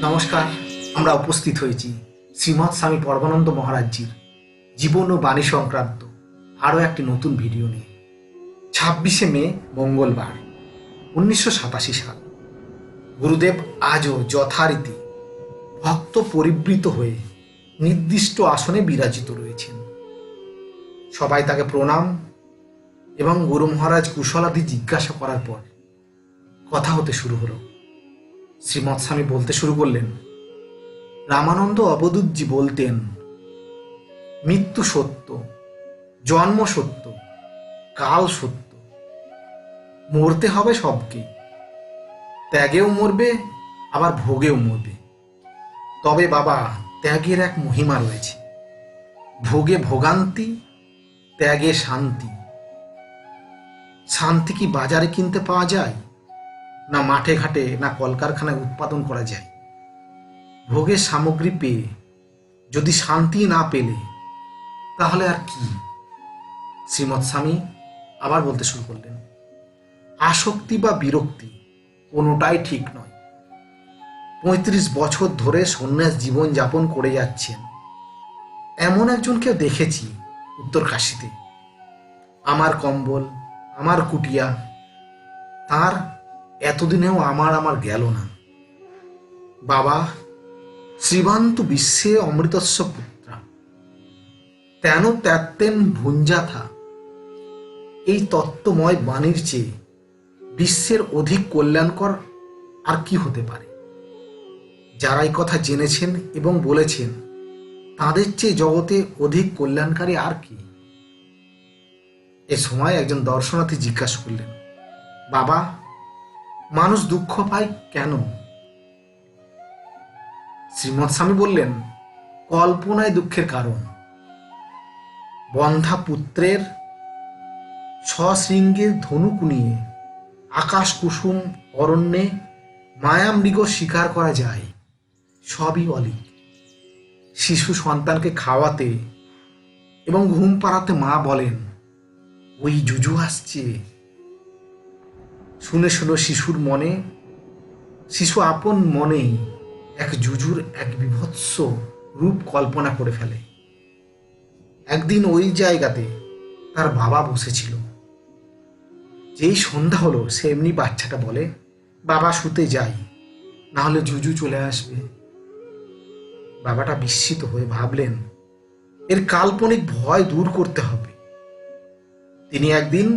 নমস্কার। আমরা উপস্থিত হয়েছি শ্রীমৎ স্বামী পরমানন্দ মহারাজজির জীবন ও বাণী সংক্রান্ত আরও একটি নতুন ভিডিও নিয়ে। 26শে মে মঙ্গলবার 1987 সাল। গুরুদেব আজও যথারীতি ভক্ত পরিবৃত হয়ে নির্দিষ্ট আসনে বিরাজিত রয়েছেন। সবাই তাকে প্রণাম এবং গুরু মহারাজ কুশলাদি জিজ্ঞাসা করার পর কথা হতে শুরু হলো। শ্রীমৎ স্বামী বলতে শুরু করলেন, রামানন্দ অবধূতজি বলতেন, মৃত্যু সত্য, জন্ম সত্য, কাল সত্য, মরতে হবে সবকে, ত্যাগেও মরবে আবার ভোগেও মরবে। তবে বাবা, ত্যাগের এক মহিমা রয়েছে। ভোগে ভোগান্তি, ত্যাগে শান্তি। শান্তি কি বাজারে কিনতে পাওয়া যায়? না মাঠে ঘাটে, না কলকারখানায় উৎপাদন করা যায়? ভোগের সামগ্রী পেয়ে যদি শান্তি না পেলে তাহলে আর কি? শ্রীমৎ স্বামী আবার বলতে শুরু করলেন, আসক্তি বা বিরক্তি কোনোটাই ঠিক নয়। 35 বছর ধরে সন্ন্যাস জীবন যাপন করে যাচ্ছেন এমন একজনকে দেখেছি উত্তরকাশীতে। আমার কম্বল, আমার কুটিয়া, তার এতদিনেও আমার গেল না। বাবা, শ্রীবান্তু বিশ্বে অমৃতস্য পুত্রা তেন ত্যাত্তেন ভুঞ্জাথা, এই তত্ত্বময় বাণীর চেয়ে বিশ্বের অধিক কল্যাণকর আর কি হতে পারে? যারা এই কথা জেনেছেন এবং বলেছেন, তাদের চেয়ে জগতে অধিক কল্যাণকারী আর কি? এ সময় একজন দর্শনার্থী জিজ্ঞাসা করলেন, বাবা, মানুষ দুঃখ পায় কেন? শ্রীমৎ স্বামী বললেন, কল্পনায় দুঃখের কারণ। বন্ধা পুত্রের সশৃঙ্গের ধনুক নিয়ে আকাশ কুসুম অরণ্যে মায়ামৃগ শিকার করা যায়, সবই অলিক। শিশু সন্তানকে খাওয়াতে এবং ঘুম পাড়াতে মা বলেন, ওই জুজু আসছে। শুনে শুনে শিশু আপন মনেই এক জুজুর এক বিভৎস রূপ কল্পনা করে ফেলে। একদিন ওই জায়গাতে তার বাবা বসেছিল। যেই সন্ধ্যা হলো, সে এমনি বাচ্চাটা বলে, বাবা শুতে যাই, না হলে জুজু চলে আসবে। বাবাটা বিস্মিত হয়ে ভাবলেন, এর কাল্পনিক ভয় দূর করতে হবে। তিনি একদিন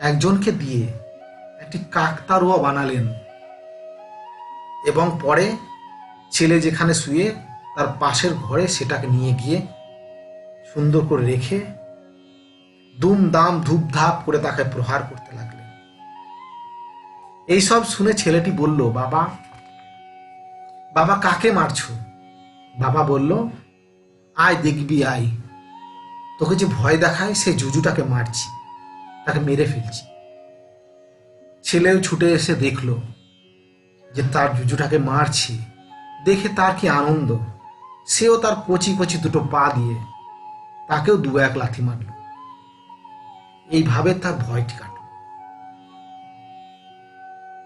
একজনকে দিয়ে একটি কাকতাড়ুয়া বানালেন এবং পরে ছেলে যেখানে শুয়ে তার পাশের ঘরে সেটাকে নিয়ে গিয়ে সুন্দর করে রেখে দুমদাম ধূপধাপ করে তাকে প্রহার করতে লাগলেন। এইসব শুনে ছেলেটি বলল, বাবা, বাবা কাকে মারছো? বাবা বলল, আয় দেখবি, আয়, তোকে যে ভয় দেখায় সে জুজুটাকে মারছি, তাকে মেরে ফেলছি। ছেলেও ছুটে এসে দেখলো যে তার জুজুটাকে মারছি। দেখে তার কি আনন্দ! সেও তার কচি কচি দুটো পা দিয়ে তাকেও 2-1 লাথি মারল। এইভাবে তার ভয়টি কাটল।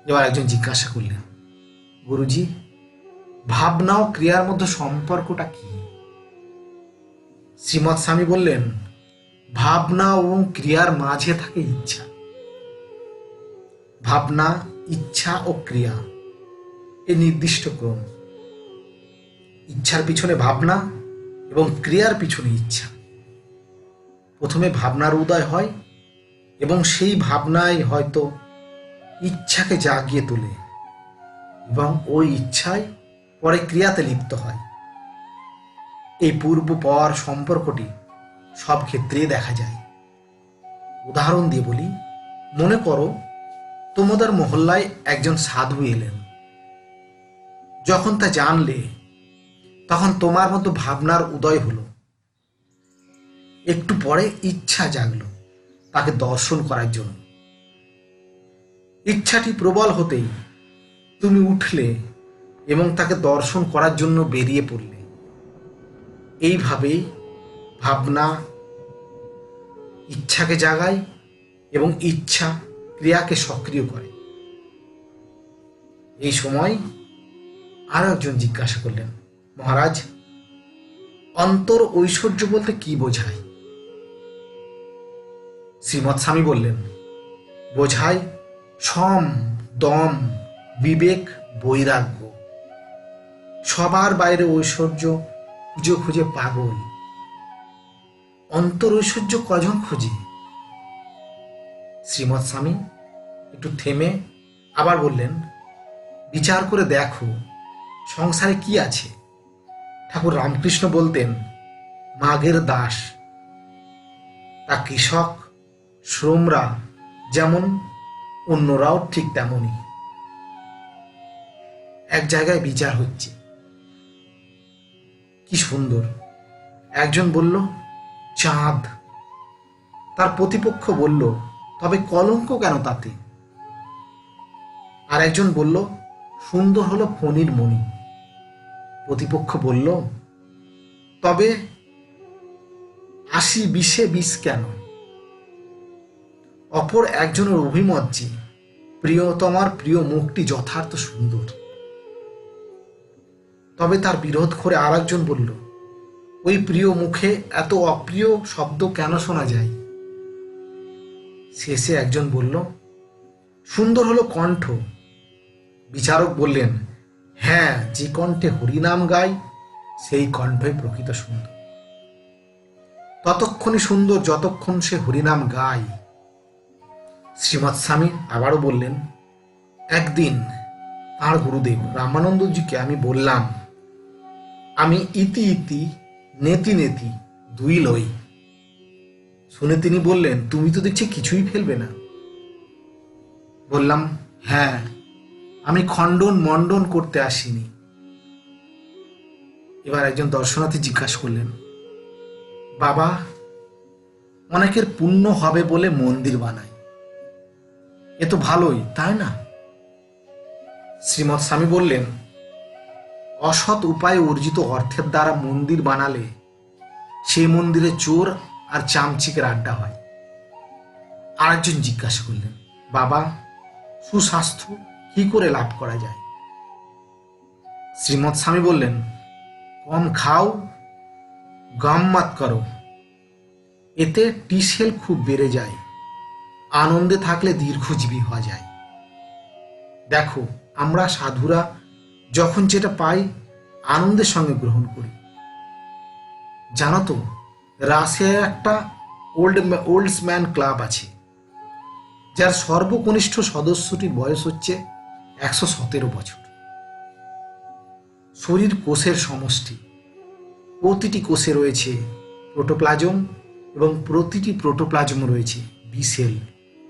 এবার একজন জিজ্ঞাসা করলেন, গুরুজি, ভাবনা ও ক্রিয়ার মধ্যে সম্পর্কটা কি? শ্রীমৎ স্বামী বললেন, ভাবনা এবং ক্রিয়ার মাঝে থাকে ইচ্ছা। ভাবনা, ইচ্ছা ও ক্রিয়া এই নির্দিষ্ট ক্রম। ইচ্ছার পিছনে ভাবনা এবং ক্রিয়ার পিছনে ইচ্ছা। প্রথমে ভাবনার উদয় হয় এবং সেই ভাবনাই হয়তো ইচ্ছাকে জাগিয়ে তোলে এবং ওই ইচ্ছাই পরে ক্রিয়াতে লিপ্ত হয়। এই পূর্ব পর সম্পর্কটি সব ক্ষেত্রেই দেখা যায়। উদাহরণ দিয়ে বলি, মনে করো তোমাদের মহল্লায় একজন সাধু এলেন। যখন তা জানলে তখন তোমার মতো ভাবনার উদয় হলো। একটু পরে ইচ্ছা জাগলো তাকে দর্শন করার জন্য। ইচ্ছাটি প্রবল হতেই তুমি উঠলে এবং তাকে দর্শন করার জন্য বেরিয়ে পড়লে। এইভাবেই ভাবনা ইচ্ছাকে জাগায় এবং ইচ্ছা ক্রিয়াকে সক্রিয় করে। এই সময় আরো একজন জিজ্ঞাসা করলেন, মহারাজ, অন্তর ঐশ্বর্য বলতে কি বোঝায়? শ্রীমৎ স্বামী বললেন, বোঝায় সম, দম, বিবেক, বৈরাগ্য। সবার বাইরে ঐশ্বর্য খুঁজে খুঁজে পাগল। অন্তর ঐশ্বর্য কজন খুঁজে? শ্রীমৎ স্বামী একটু থেমে আবার বললেন, বিচার করে দেখো সংসারে কি আছে। ঠাকুর রামকৃষ্ণ বলতেন, মাঘের দাস। তা কৃষক শ্রমরা যেমন, অন্যরাও ঠিক তেমনই। এক জায়গায় বিচার হচ্ছে, কি সুন্দর। একজন বলল চাঁদ, তার প্রতিপক্ষ বলল তবে কলঙ্ক কেন তাতে? আর একজন বলল সুন্দর হলো ফণির মণি। প্রতিপক্ষ বলল তবে ৮০-২০-এ ২০ কেন? অপর একজনের অভিমত যে প্রিয়তমার প্রিয় মুখটি যথার্থ সুন্দর। তবে তার বিরোধ করে আর একজন বলল, ওই প্রিয় মুখে এত অপ্রিয় শব্দ কেন শোনা যায়? শেষে একজন বলল, সুন্দর হলো কণ্ঠ। বিচারক বললেন, হ্যাঁ, যে কণ্ঠে হরিনাম গায় সেই কণ্ঠই প্রকৃত সুন্দর। ততক্ষণই সুন্দর যতক্ষণ সে হরিনাম গায়। শ্রীমৎ স্বামী আবারও বললেন, একদিন তাঁর গুরুদেব রামানন্দজিকে আমি বললাম, আমি ইতি ইতি নেতি নেতি দুই লই। শুনে তিনি বললেন, তুমি তো দেখছি কিছুই ফেলবে না। বললাম, হ্যাঁ, আমি খণ্ডন মণ্ডন করতে আসিনি। এবার একজন দর্শনার্থী জিজ্ঞাসা করলেন, বাবা, অনেকের পুণ্য হবে বলে মন্দির বানায়, এ তো ভালোই, তাই না? শ্রীমৎ স্বামী বললেন, অসৎ উপায়ে অর্জিত অর্থের দ্বারা মন্দির বানালে সেই মন্দিরে চোর আর চামচিকের আড্ডা হয়। আরেকজন জিজ্ঞাসা করলেন, বাবা, সুস্বাস্থ্য কি করে লাভ করা যায়? শ্রীমৎ স্বামী বললেন, কম খাও, গাম মাত করো, এতে টি-সেল খুব বেড়ে যায়, আনন্দে থাকলে দীর্ঘজীবী হওয়া যায়। দেখো, আমরা সাধুরা যখন যেটা পাই আনন্দের সঙ্গে গ্রহণ করি। জানো তো, রাশিয়ায় একটা ওল্ডস ম্যান ক্লাব আছে, যার সর্বকনিষ্ঠ সদস্যটির বয়স হচ্ছে ১১৭ বছর। শরীর কোষের সমষ্টি, প্রতিটি কোষে রয়েছে প্রোটোপ্লাজম এবং প্রতিটি প্রোটোপ্লাজম রয়েছে বি সেল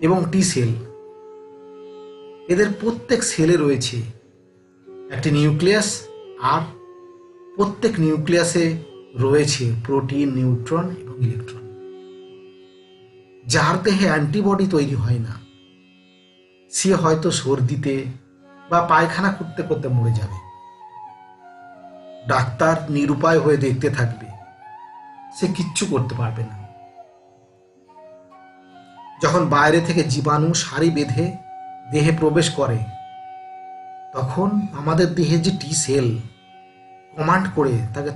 এবং টি সেল। এদের প্রত্যেক সেলে রয়েছে একটি নিউক্লিয়াস, আর প্রত্যেক নিউক্লিয়াসে রয়েছে প্রোটিন, নিউট্রন এবং ইলেকট্রন। যার দেহে অ্যান্টিবডি তৈরি হয় না, সে হয়তো সর্দিতে বা পায়খানা করতে করতে মরে যাবে। ডাক্তার নিরুপায় হয়ে দেখতে থাকবে, সে কিচ্ছু করতে পারবে না। যখন বাইরে থেকে জীবাণু সারি বেঁধে দেহে প্রবেশ করে, তখন আমাদের দেহে যে টি সেল কমান্ড করে তাকে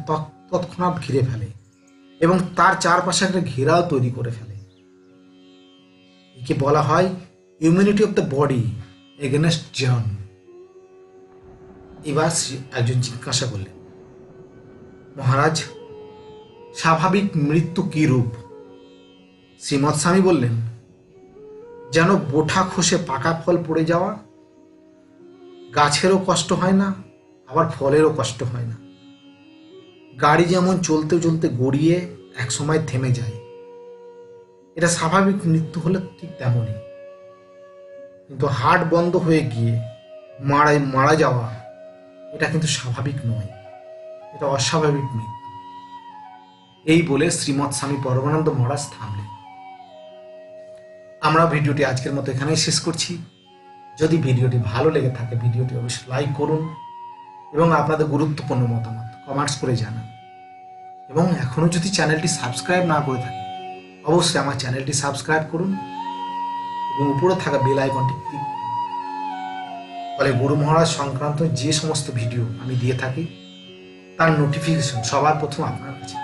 তৎক্ষণাৎ ঘিরে ফেলে এবং তার চারপাশে একটা ঘেরাও তৈরি করে ফেলে। একে বলা হয় immunity of the body against germ. এবার একজন জিজ্ঞাসা করলেন, মহারাজ, স্বাভাবিক মৃত্যু কি রূপ? শ্রীমৎ স্বামী বললেন, যেন বোঠা খসে পাকা ফল পড়ে যাওয়া। গাছেরও কষ্ট হয় না, আবার ফলেরও কষ্ট হয় না। গাড়ি যেমন চলতে চলতে গড়িয়ে এক সময় থেমে যায়, এটা স্বাভাবিক মৃত্যু হলে ঠিক তেমনই। কিন্তু হার্ট বন্ধ হয়ে গিয়ে মারা যাওয়া, এটা কিন্তু স্বাভাবিক নয়, এটা অস্বাভাবিক মৃত্যু। এই বলে শ্রীমৎ স্বামী পরমানন্দ মহারাজ থামলেন। আমরা ভিডিওটি আজকের মতো এখানেই শেষ করছি। যদি ভিডিওটি ভালো লেগে থাকে, ভিডিওটি অবশ্যই লাইক করুন এবং আপনাদের গুরুত্বপূর্ণ মতামত কমেন্টস করে জানান। এবং এখনো যদি চ্যানেলটি সাবস্ক্রাইব না করে থাকেন, অবশ্যই আমার চ্যানেলটি সাবস্ক্রাইব করুন এবং উপরে থাকা বেল আইকনটি ক্লিক করুন। ফলে গুরু মহারাজ সংক্রান্ত যে সমস্ত ভিডিও আমি দিয়ে থাকি তার নোটিফিকেশন সবার প্রথম আপনার কাছে